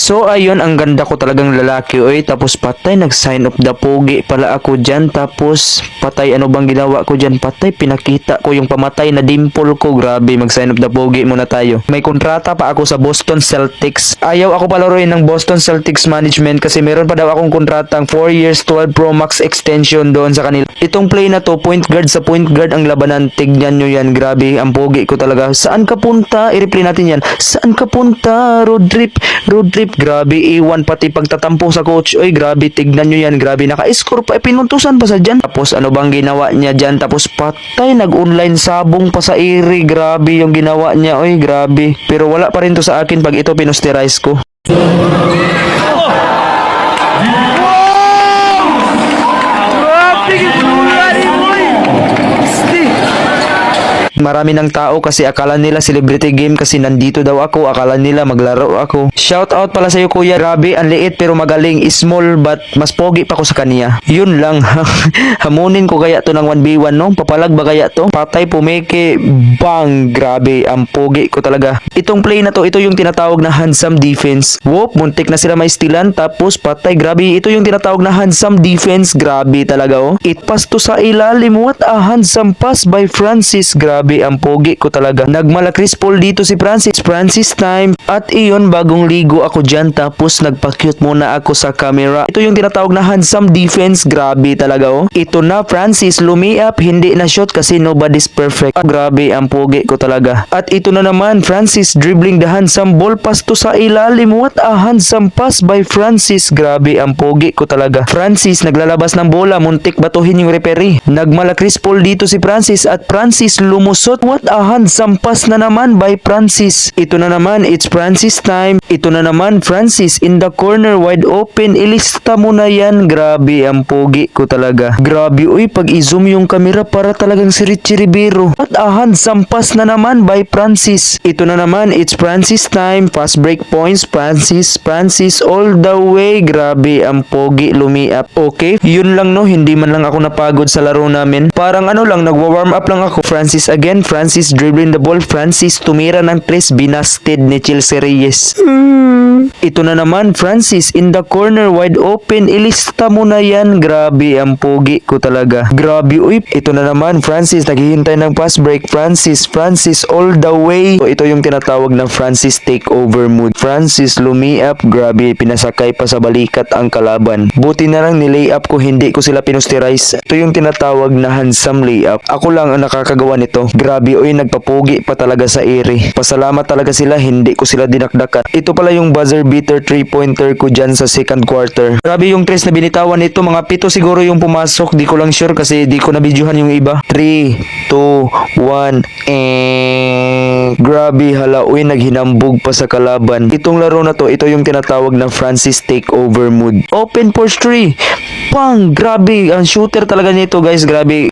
So ayun, ang ganda ko talagang lalaki oy. Tapos patay, nag-sign of the pogi pala ako dyan. Tapos patay, ano bang ginawa ko dyan? Patay, pinakita ko yung pamatay na dimple ko. Grabe, mag-sign of the pogi muna tayo. May kontrata pa ako sa Boston Celtics. Ayaw ako palaruin ng Boston Celtics management kasi meron pa daw akong kontratang 4 years 12 Pro Max extension doon sa kanila. Itong play na to, point guard sa point guard ang labanan. Tignan nyo yan, grabe, ang pogi ko talaga. Saan ka punta? I-replay natin yan. Saan ka punta? Road trip, grabe, iwan pati pagtatampo sa coach. Oy, grabe, tignan nyo yan, grabe, naka-score pa, pinuntusan pa sa dyan. Tapos ano bang ginawa niya dyan? Tapos patay, nag-online sabong pa sa iri, grabe yung ginawa niya, oy, grabe. Pero wala pa rin to sa akin pag ito pinosterize ko. Marami ng tao kasi akala nila celebrity game kasi nandito daw ako, akala nila maglaro ako. Shout out pala sa'yo kuya, grabe, ang liit pero magaling, small but mas pogi pa ko sa kanya. Yun lang, hamunin ko kaya to ng 1v1 no? Papalag ba kaya to? Patay, pumeke, bang, grabe, ang pogi ko talaga. Itong play na to, ito yung tinatawag na handsome defense. Whoop, muntik na sila maistilan, tapos patay, grabe, ito yung tinatawag na handsome defense, grabe talaga oh. It pass to sa ilalim, what a handsome pass by Francis, grabe, ang pogi ko talaga. Nagmalakris Paul dito si Francis time. At iyon, bagong ligo ako dyan. Tapos nagpa-cute muna ako sa camera. Ito yung tinatawag na handsome defense. Grabe talaga oh. Ito na, Francis lumiap. Hindi na shot kasi nobody's perfect. Grabe, ang pogi ko talaga. At ito na naman, Francis dribbling the handsome ball pass to sa ilalim. What a handsome pass by Francis. Grabe, ang pogi ko talaga. Francis naglalabas ng bola. Muntik batuhin yung referee. Nagmalakris Paul dito si Francis. At Francis lumusot. What a handsome pass na naman by Francis. Ito na naman, it's Francis time. Ito na naman, Francis in the corner, wide open. Ilista mo na yan. Grabe, ang pogi ko talaga. Grabe, uy, pag i-zoom yung camera para talagang si Richie Rivero. What a handsome pass na naman by Francis. Ito na naman, it's Francis time. Fast break points, Francis all the way. Grabe, ang pogi lumiap. Okay, yun lang no, hindi man lang ako napagod sa laro namin. Parang ano lang, nagwa-warm up lang ako. Francis again, Francis dribbling the ball. Francis tumira ng tres, binasted ni Chelsea Reyes. Ito na naman, Francis in the corner, wide open. Ilista mo na yan. Grabe, ang pogi ko talaga. Grabe, uy. Ito na naman, Francis naghihintay ng pass break. Francis all the way. So, ito yung tinatawag na Francis takeover mood. Francis lumiap. Grabe, pinasakay pa sa balikat ang kalaban. Buti na lang ni-layup ko, hindi ko sila pinosterize. Ito yung tinatawag na handsome layup. Ako lang ang nakakagawa nito. Grabe, uy, nagpapugi pa talaga sa iri. Pasalamat talaga sila, hindi ko sila dinakdakan. Ito pala yung buzzer beater 3-pointer ko dyan sa second quarter. Grabe yung tres na binitawan nito, mga 7 siguro yung pumasok. Di ko lang sure kasi di ko nabidyohan yung iba. 3, 2, 1, grabe, hala, uy, naghinambog pa sa kalaban. Itong laro na to, ito yung tinatawag na Francis takeover mood. Open for 3. Pang, grabe, ang shooter talaga nito guys, grabe.